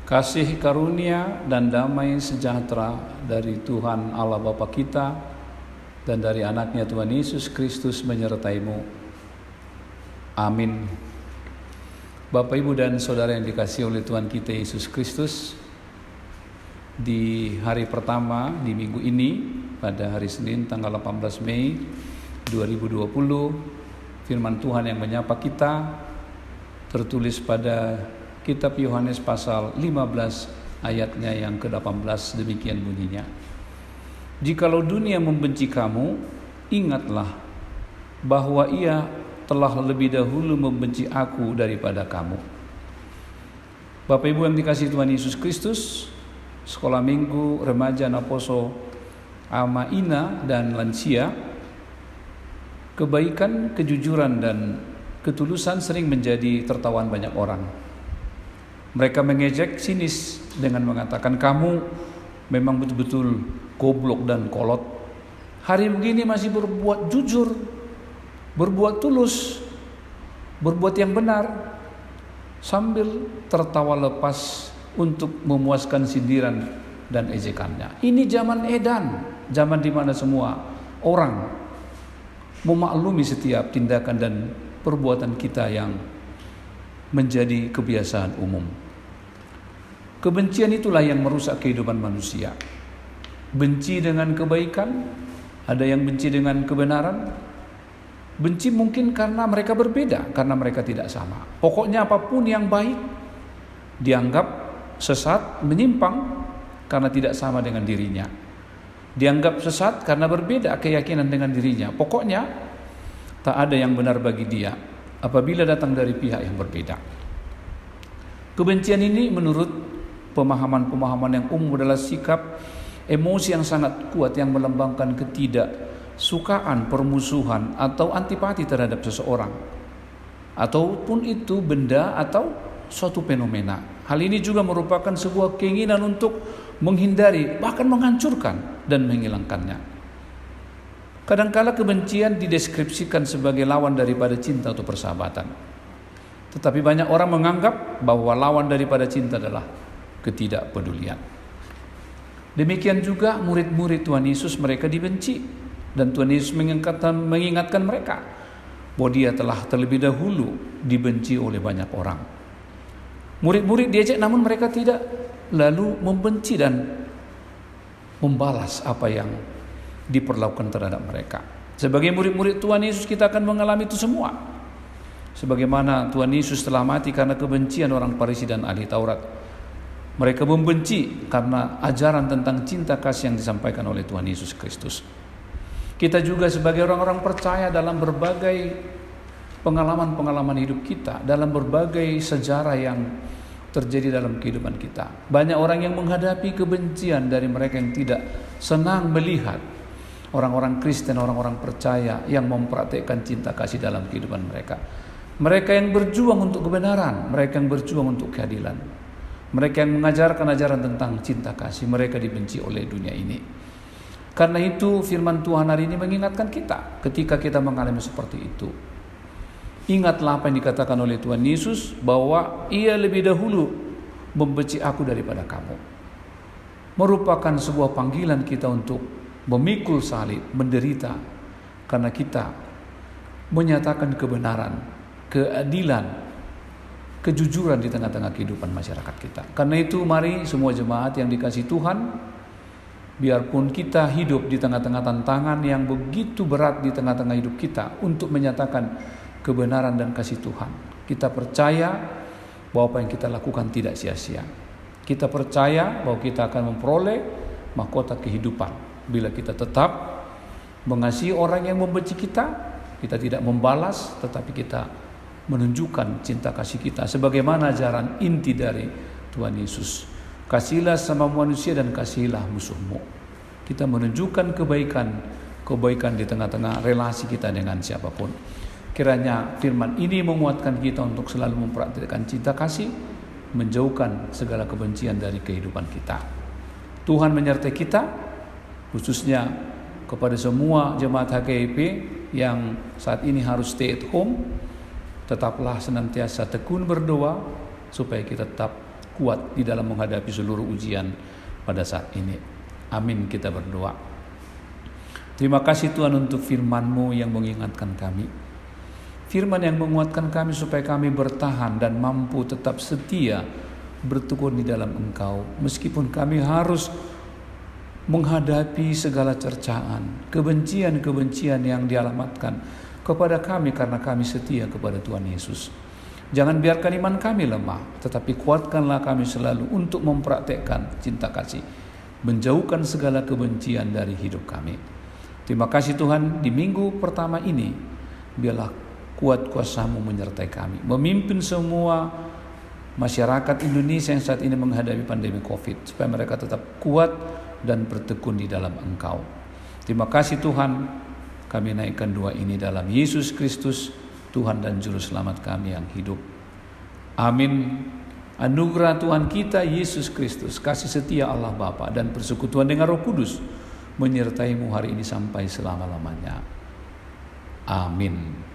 Kasih karunia dan damai sejahtera dari Tuhan Allah Bapa kita dan dari anaknya Tuhan Yesus Kristus menyertaimu. Amin. Bapak, Ibu, dan Saudara yang dikasihi oleh Tuhan kita Yesus Kristus, di hari pertama di minggu ini, pada hari Senin tanggal 18 Mei 2020, firman Tuhan yang menyapa kita tertulis pada Kitab Yohanes pasal 15 ayatnya yang ke-18, demikian bunyinya. Jikalau dunia membenci kamu, ingatlah bahwa ia telah lebih dahulu membenci aku daripada kamu. Bapak Ibu yang dikasihi Tuhan Yesus Kristus, sekolah minggu, remaja, naposo, ama, ina, dan lansia, kebaikan, kejujuran, dan ketulusan sering menjadi tertawan banyak orang. Mereka mengejek sinis dengan mengatakan, kamu memang betul-betul goblok dan kolot. Hari begini masih berbuat jujur, berbuat tulus, berbuat yang benar, sambil tertawa lepas untuk memuaskan sindiran dan ejekannya. Ini zaman edan, zaman di mana semua orang memaklumi setiap tindakan dan perbuatan kita yang menjadi kebiasaan umum. Kebencian itulah yang merusak kehidupan manusia. Benci dengan kebaikan, ada yang benci dengan kebenaran. Benci mungkin karena mereka berbeda, karena mereka tidak sama. Pokoknya apapun yang baik dianggap sesat, menyimpang karena tidak sama dengan dirinya. Dianggap sesat karena berbeda keyakinan dengan dirinya. Pokoknya tak ada yang benar bagi dia apabila datang dari pihak yang berbeda. Kebencian ini menurut pemahaman-pemahaman yang umum adalah sikap emosi yang sangat kuat yang melambangkan ketidaksukaan, permusuhan, atau antipati terhadap seseorang, ataupun itu benda atau suatu fenomena. Hal ini juga merupakan sebuah keinginan untuk menghindari, bahkan menghancurkan dan menghilangkannya. Kadangkala kebencian dideskripsikan sebagai lawan daripada cinta atau persahabatan. Tetapi banyak orang menganggap bahwa lawan daripada cinta adalah ketidakpedulian. Demikian juga murid-murid Tuhan Yesus, mereka dibenci. Dan Tuhan Yesus mengingatkan mereka bahwa dia telah terlebih dahulu dibenci oleh banyak orang. Murid-murid diajak, namun mereka tidak lalu membenci dan membalas apa yang diperlakukan terhadap mereka. Sebagai murid-murid Tuhan Yesus, kita akan mengalami itu semua. Sebagaimana Tuhan Yesus telah mati karena kebencian orang Farisi dan ahli Taurat. Mereka membenci karena ajaran tentang cinta kasih yang disampaikan oleh Tuhan Yesus Kristus. Kita juga sebagai orang-orang percaya dalam berbagai pengalaman-pengalaman hidup kita, dalam berbagai sejarah yang terjadi dalam kehidupan kita. Banyak orang yang menghadapi kebencian dari mereka yang tidak senang melihat orang-orang Kristen, orang-orang percaya yang mempraktikkan cinta kasih dalam kehidupan mereka. Mereka yang berjuang untuk kebenaran, mereka yang berjuang untuk keadilan, mereka yang mengajarkan ajaran tentang cinta kasih, mereka dibenci oleh dunia ini. Karena itu firman Tuhan hari ini mengingatkan kita ketika kita mengalami seperti itu. Ingatlah apa yang dikatakan oleh Tuhan Yesus, bahwa ia lebih dahulu membenci aku daripada kamu. Merupakan sebuah panggilan kita untuk memikul salib, menderita, karena kita menyatakan kebenaran, keadilan, kejujuran di tengah-tengah kehidupan masyarakat kita. Karena itu mari semua jemaat yang dikasihi Tuhan, biarpun kita hidup di tengah-tengah tantangan yang begitu berat di tengah-tengah hidup kita untuk menyatakan kebenaran dan kasih Tuhan, kita percaya bahwa apa yang kita lakukan tidak sia-sia. Kita percaya bahwa kita akan memperoleh mahkota kehidupan bila kita tetap mengasihi orang yang membenci kita. Kita tidak membalas, tetapi kita menunjukkan cinta kasih kita sebagaimana ajaran inti dari Tuhan Yesus. Kasihilah sama manusia dan kasihilah musuhmu. Kita menunjukkan kebaikan di tengah-tengah relasi kita dengan siapapun. Kiranya firman ini menguatkan kita untuk selalu mempraktikkan cinta kasih, menjauhkan segala kebencian dari kehidupan kita. Tuhan menyertai kita, khususnya kepada semua jemaat HKIP yang saat ini harus stay at home. Tetaplah senantiasa tekun berdoa supaya kita tetap kuat di dalam menghadapi seluruh ujian pada saat ini. Amin, kita berdoa. Terima kasih Tuhan untuk firman-Mu yang mengingatkan kami. Firman yang menguatkan kami supaya kami bertahan dan mampu tetap setia bertekun di dalam Engkau. Meskipun kami harus menghadapi segala cercaan, kebencian-kebencian yang dialamatkan kepada kami karena kami setia kepada Tuhan Yesus. Jangan biarkan iman kami lemah, tetapi kuatkanlah kami selalu untuk mempraktekkan cinta kasih, menjauhkan segala kebencian dari hidup kami. Terima kasih Tuhan, di minggu pertama ini biarlah kuat kuasa-Mu menyertai kami, memimpin semua masyarakat Indonesia yang saat ini menghadapi pandemi COVID, supaya mereka tetap kuat dan bertekun di dalam Engkau. Terima kasih Tuhan, kami naikkan doa ini dalam Yesus Kristus, Tuhan dan Juru Selamat kami yang hidup. Amin. Anugerah Tuhan kita Yesus Kristus, kasih setia Allah Bapa dan persekutuan dengan Roh Kudus menyertai-Mu hari ini sampai selama-lamanya. Amin.